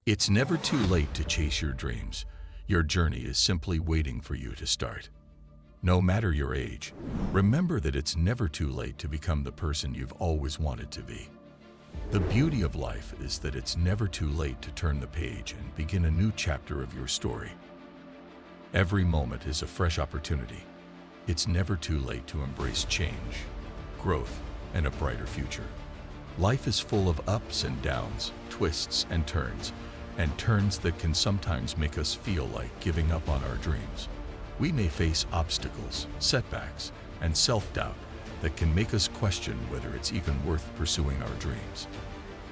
It's never too late to chase your dreams. Your journey is simply waiting for you to start. No matter your age, remember that it's never too late to become the person you've always wanted to be. The beauty of life is that it's never too late to turn the page and begin a new chapter of your story. Every moment is a fresh opportunity. It's never too late to embrace change, growth, and a brighter future. Life is full of ups and downs, twists and turns that can sometimes make us feel like giving up on our dreams. We may face obstacles, setbacks, and self-doubt that can make us question whether it's even worth pursuing our dreams.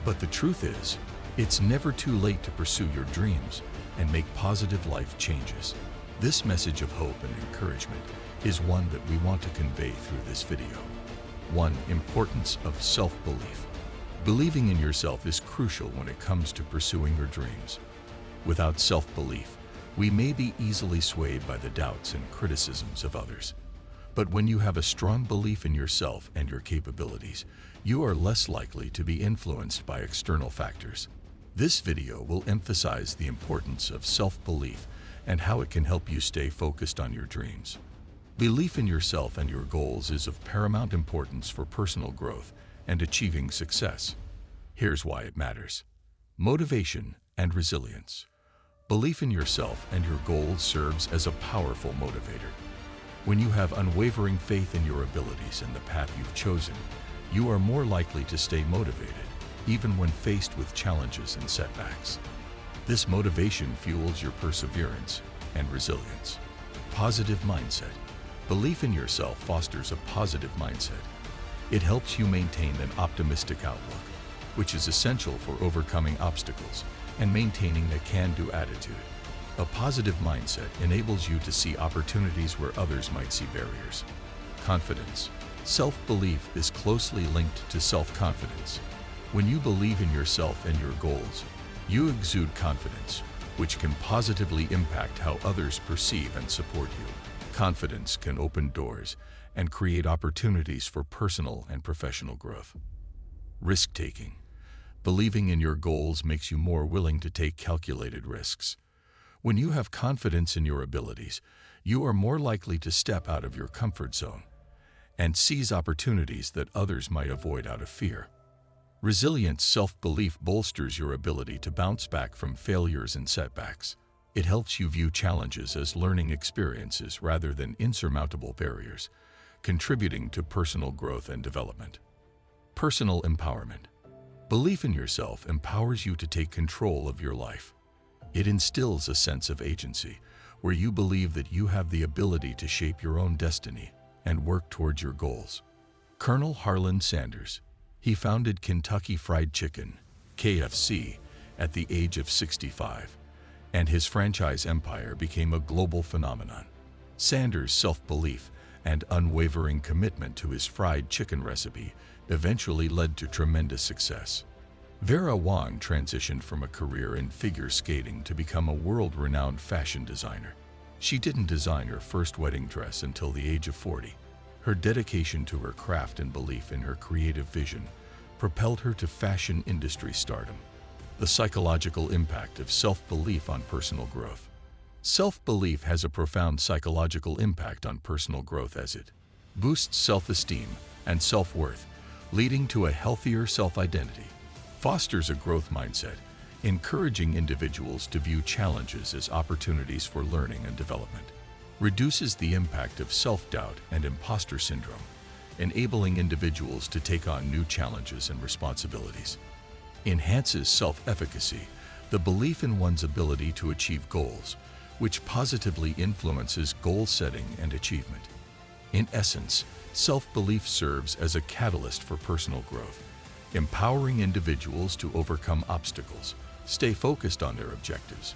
But the truth is, it's never too late to pursue your dreams and make positive life changes. This message of hope and encouragement is one that we want to convey through this video. 1. Importance of self-belief. Believing in yourself is crucial when it comes to pursuing your dreams. Without self-belief, we may be easily swayed by the doubts and criticisms of others. But when you have a strong belief in yourself and your capabilities, you are less likely to be influenced by external factors. This video will emphasize the importance of self-belief and how it can help you stay focused on your dreams. Belief in yourself and your goals is of paramount importance for personal growth and achieving success. Here's why it matters. Motivation and resilience. Belief in yourself and your goals serves as a powerful motivator. When you have unwavering faith in your abilities and the path you've chosen, you are more likely to stay motivated, even when faced with challenges and setbacks. This motivation fuels your perseverance and resilience. Positive mindset. Belief in yourself fosters a positive mindset. It helps you maintain an optimistic outlook, which is essential for overcoming obstacles and maintaining a can-do attitude. A positive mindset enables you to see opportunities where others might see barriers. Confidence. Self-belief is closely linked to self-confidence. When you believe in yourself and your goals, you exude confidence, which can positively impact how others perceive and support you. Confidence can open doors and create opportunities for personal and professional growth. Risk-taking. Believing in your goals makes you more willing to take calculated risks. When you have confidence in your abilities, you are more likely to step out of your comfort zone and seize opportunities that others might avoid out of fear. Resilient self-belief bolsters your ability to bounce back from failures and setbacks. It helps you view challenges as learning experiences rather than insurmountable barriers, contributing to personal growth and development. Personal empowerment. Belief in yourself empowers you to take control of your life. It instills a sense of agency, where you believe that you have the ability to shape your own destiny and work towards your goals. Colonel Harlan Sanders. He founded Kentucky Fried Chicken, KFC, at the age of 65, and his franchise empire became a global phenomenon. Sanders' self-belief and unwavering commitment to his fried chicken recipe eventually led to tremendous success. Vera Wang transitioned from a career in figure skating to become a world-renowned fashion designer. She didn't design her first wedding dress until the age of 40. Her dedication to her craft and belief in her creative vision propelled her to fashion industry stardom. The psychological impact of self-belief on personal growth. Self-belief has a profound psychological impact on personal growth as it boosts self-esteem and self-worth, leading to a healthier self-identity, fosters a growth mindset, encouraging individuals to view challenges as opportunities for learning and development, reduces the impact of self-doubt and imposter syndrome, enabling individuals to take on new challenges and responsibilities, enhances self-efficacy, the belief in one's ability to achieve goals, which positively influences goal setting and achievement. In essence, self-belief serves as a catalyst for personal growth, empowering individuals to overcome obstacles, stay focused on their objectives,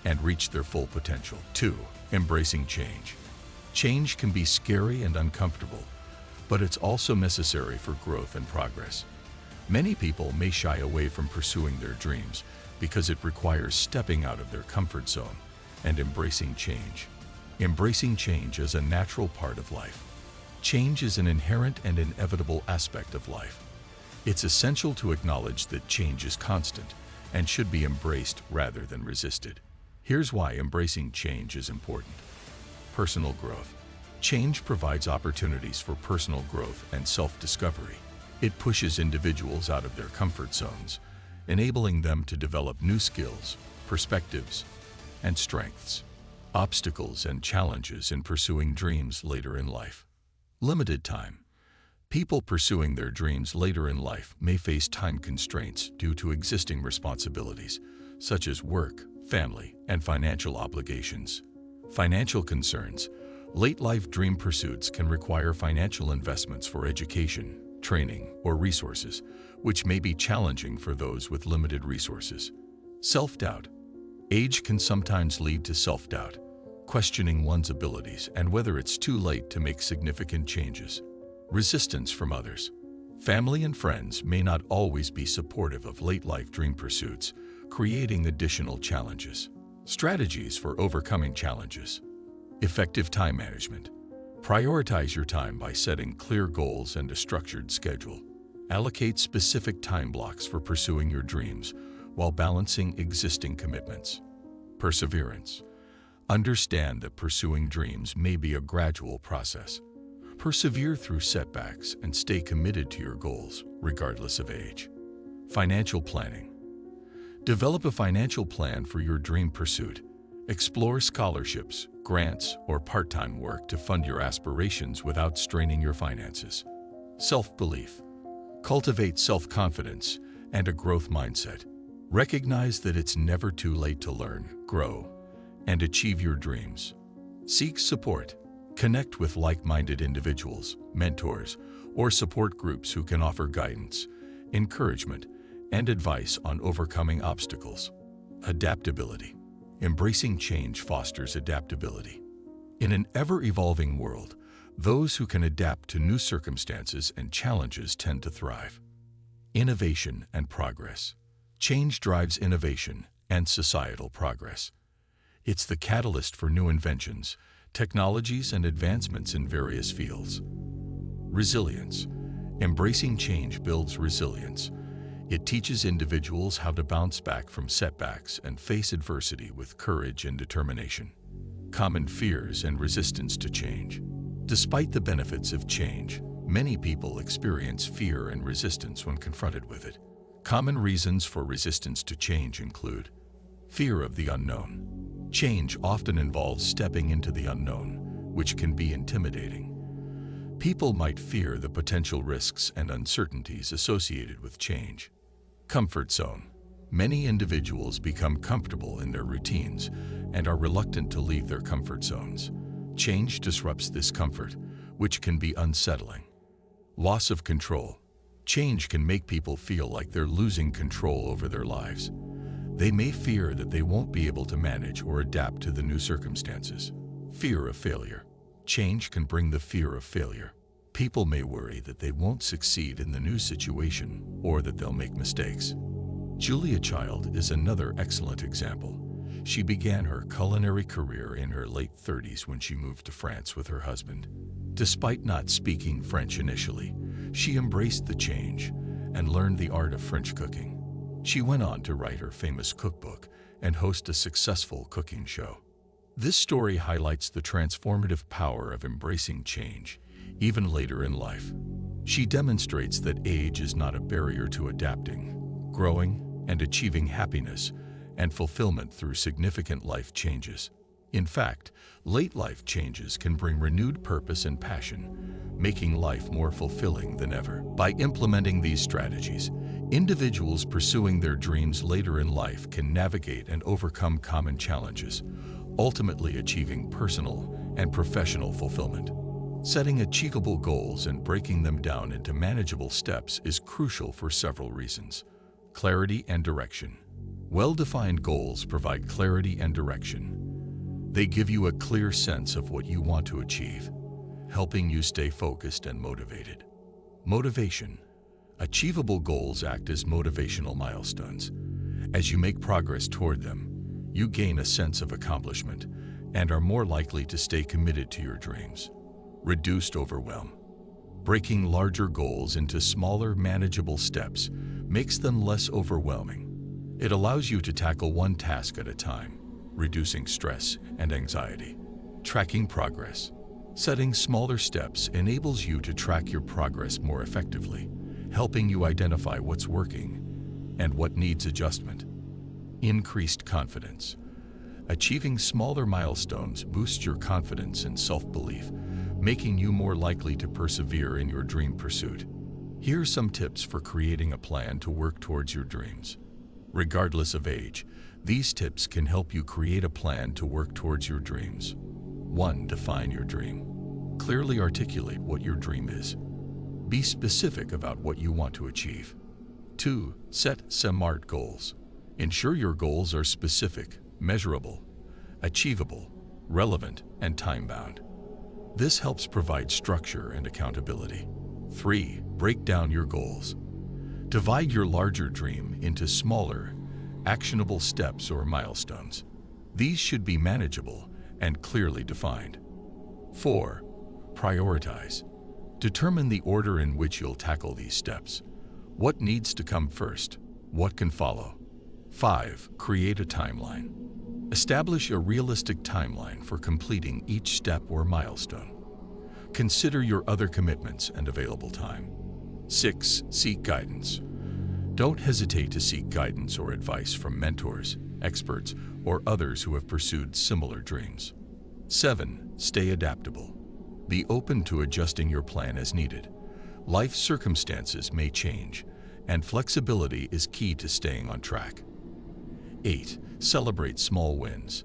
and reach their full potential. 2. Embracing change. Change can be scary and uncomfortable, but it's also necessary for growth and progress. Many people may shy away from pursuing their dreams because it requires stepping out of their comfort zone and embracing change. Embracing change is a natural part of life. Change is an inherent and inevitable aspect of life. It's essential to acknowledge that change is constant and should be embraced rather than resisted. Here's why embracing change is important. Personal growth. Change provides opportunities for personal growth and self-discovery. It pushes individuals out of their comfort zones, enabling them to develop new skills, perspectives, and strengths. Obstacles and challenges in pursuing dreams later in life. Limited time. People pursuing their dreams later in life may face time constraints due to existing responsibilities, such as work, family, and financial obligations. Financial concerns. Late-life dream pursuits can require financial investments for education, training, or resources, which may be challenging for those with limited resources. Self-doubt. Age can sometimes lead to self-doubt, questioning one's abilities and whether it's too late to make significant changes. Resistance from others. Family and friends may not always be supportive of late-life dream pursuits, creating additional challenges. Strategies for overcoming challenges. Effective time management. Prioritize your time by setting clear goals and a structured schedule. Allocate specific time blocks for pursuing your dreams while balancing existing commitments. Perseverance. Understand that pursuing dreams may be a gradual process. Persevere through setbacks and stay committed to your goals, regardless of age. Financial planning. Develop a financial plan for your dream pursuit. Explore scholarships, grants, or part-time work to fund your aspirations without straining your finances. Self-belief. Cultivate self-confidence and a growth mindset. Recognize that it's never too late to learn, grow, and achieve your dreams. Seek support. Connect with like-minded individuals, mentors, or support groups who can offer guidance, encouragement, and advice on overcoming obstacles. Adaptability. Embracing change fosters adaptability. In an ever-evolving world, those who can adapt to new circumstances and challenges tend to thrive. Innovation and progress. Change drives innovation and societal progress. It's the catalyst for new inventions, technologies, and advancements in various fields. Resilience. Embracing change builds resilience. It teaches individuals how to bounce back from setbacks and face adversity with courage and determination. Common fears and resistance to change. Despite the benefits of change, many people experience fear and resistance when confronted with it. Common reasons for resistance to change include fear of the unknown. Change often involves stepping into the unknown, which can be intimidating. People might fear the potential risks and uncertainties associated with change. Comfort zone. Many individuals become comfortable in their routines and are reluctant to leave their comfort zones. Change disrupts this comfort, which can be unsettling. Loss of control. Change can make people feel like they're losing control over their lives. They may fear that they won't be able to manage or adapt to the new circumstances. Fear of failure. Change can bring the fear of failure. People may worry that they won't succeed in the new situation or that they'll make mistakes. Julia Child is another excellent example. She began her culinary career in her late 30s when she moved to France with her husband. Despite not speaking French initially, she embraced the change and learned the art of French cooking. She went on to write her famous cookbook and host a successful cooking show. This story highlights the transformative power of embracing change, even later in life. She demonstrates that age is not a barrier to adapting, growing, and achieving happiness and fulfillment through significant life changes. In fact, late life changes can bring renewed purpose and passion, making life more fulfilling than ever. By implementing these strategies, individuals pursuing their dreams later in life can navigate and overcome common challenges, ultimately achieving personal and professional fulfillment. Setting achievable goals and breaking them down into manageable steps is crucial for several reasons. Clarity and direction. Well-defined goals provide clarity and direction. They give you a clear sense of what you want to achieve, helping you stay focused and motivated. Motivation. Achievable goals act as motivational milestones. As you make progress toward them, you gain a sense of accomplishment and are more likely to stay committed to your dreams. Reduced overwhelm. Breaking larger goals into smaller, manageable steps makes them less overwhelming. It allows you to tackle one task at a time, reducing stress and anxiety. Tracking progress. Setting smaller steps enables you to track your progress more effectively, helping you identify what's working and what needs adjustment. Increased confidence. Achieving smaller milestones boosts your confidence and self-belief, making you more likely to persevere in your dream pursuit. Here are some tips for creating a plan to work towards your dreams. Regardless of age, these tips can help you create a plan to work towards your dreams. 1. Define your dream. Clearly articulate what your dream is. Be specific about what you want to achieve. 2. Set SMART goals. Ensure your goals are specific, measurable, achievable, relevant, and time-bound. This helps provide structure and accountability. 3. Break down your goals. Divide your larger dream into smaller, actionable steps or milestones. These should be manageable and clearly defined. 4. Prioritize. Determine the order in which you'll tackle these steps. What needs to come first? What can follow? 5. Create a timeline. Establish a realistic timeline for completing each step or milestone. Consider your other commitments and available time. 6. Seek guidance. Don't hesitate to seek guidance or advice from mentors, experts, or others who have pursued similar dreams. 7. Stay adaptable. Be open to adjusting your plan as needed. Life circumstances may change, and flexibility is key to staying on track. 8. Celebrate small wins.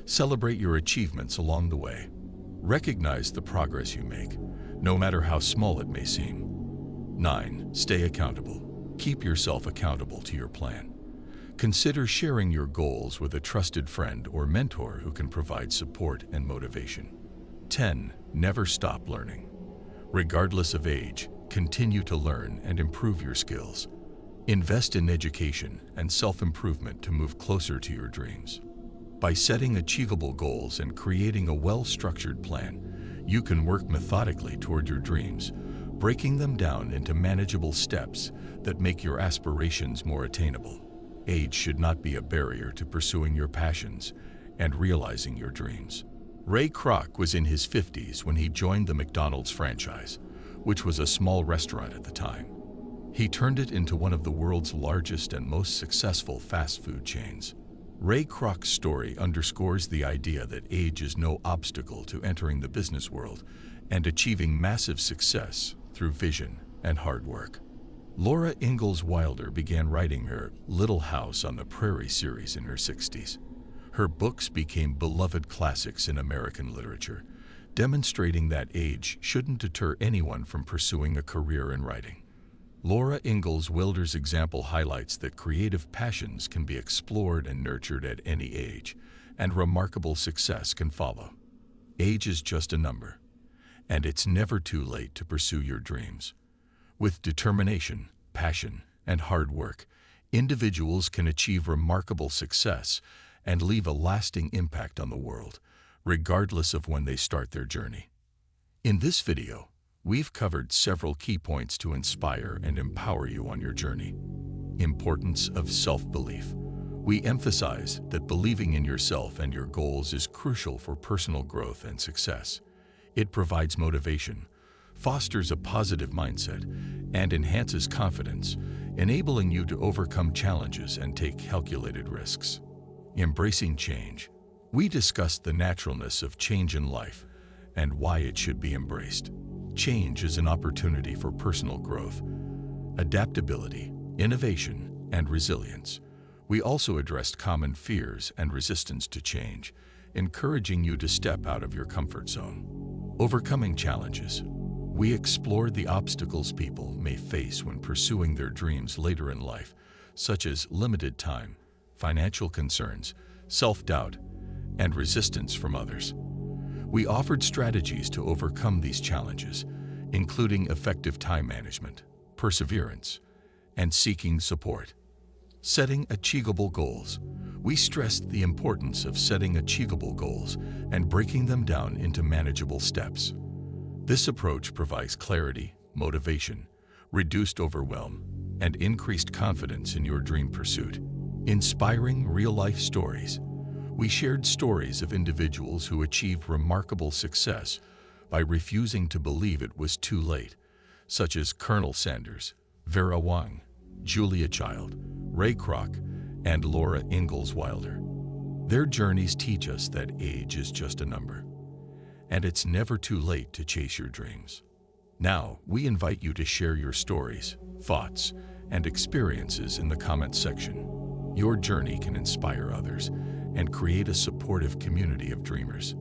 Celebrate your achievements along the way. Recognize the progress you make, no matter how small it may seem. 9. Stay accountable. Keep yourself accountable to your plan. Consider sharing your goals with a trusted friend or mentor who can provide support and motivation. 10. Never stop learning. Regardless of age, continue to learn and improve your skills. Invest in education and self-improvement to move closer to your dreams. By setting achievable goals and creating a well-structured plan, you can work methodically toward your dreams, breaking them down into manageable steps that make your aspirations more attainable. Age should not be a barrier to pursuing your passions and realizing your dreams. Ray Kroc was in his 50s when he joined the McDonald's franchise, which was a small restaurant at the time. He turned it into one of the world's largest and most successful fast food chains. Ray Kroc's story underscores the idea that age is no obstacle to entering the business world and achieving massive success through vision and hard work. Laura Ingalls Wilder began writing her Little House on the Prairie series in her 60s. Her books became beloved classics in American literature, demonstrating that age shouldn't deter anyone from pursuing a career in writing. Laura Ingalls Wilder's example highlights that creative passions can be explored and nurtured at any age, and remarkable success can follow. Age is just a number, and it's never too late to pursue your dreams. With determination, passion, and hard work, individuals can achieve remarkable success and leave a lasting impact on the world, regardless of when they start their journey. In this video, we've covered several key points to inspire and empower you on your journey. Importance of self-belief. We emphasize that believing in yourself and your goals is crucial for personal growth and success. It provides motivation, fosters a positive mindset, and enhances confidence, enabling you to overcome challenges and take calculated risks. Embracing change. We discussed the naturalness of change in life and why it should be embraced. Change is an opportunity for personal growth, adaptability, innovation, and resilience. We also addressed common fears and resistance to change, encouraging you to step out of your comfort zone. Overcoming challenges. We explored the obstacles people may face when pursuing their dreams later in life, such as limited time, financial concerns, self-doubt, and resistance from others. We offered strategies to overcome these challenges, including effective time management, perseverance, and seeking support. Setting achievable goals. We stressed the importance of setting achievable goals and breaking them down into manageable steps. This approach provides clarity, motivation, reduced overwhelm, and increased confidence in your dream pursuit. Inspiring real-life stories. We shared stories of individuals who achieved remarkable success by refusing to believe it was too late, such as Colonel Sanders, Vera Wang, Julia Child, Ray Kroc, and Laura Ingalls Wilder. Their journeys teach us that age is just a number, and it's never too late to chase your dreams. Now, we invite you to share your stories, thoughts, and experiences in the comments section. Your journey can inspire others and create a supportive community of dreamers.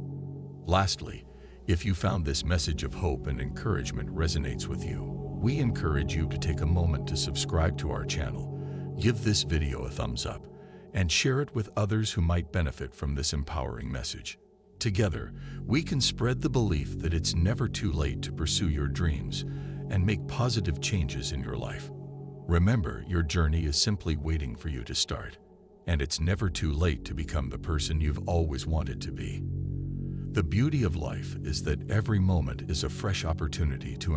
Lastly, if you found this message of hope and encouragement resonates with you, we encourage you to take a moment to subscribe to our channel, give this video a thumbs up, and share it with others who might benefit from this empowering message. Together, we can spread the belief that it's never too late to pursue your dreams and make positive changes in your life. Remember, your journey is simply waiting for you to start, and it's never too late to become the person you've always wanted to be. The beauty of life is that every moment is a fresh opportunity to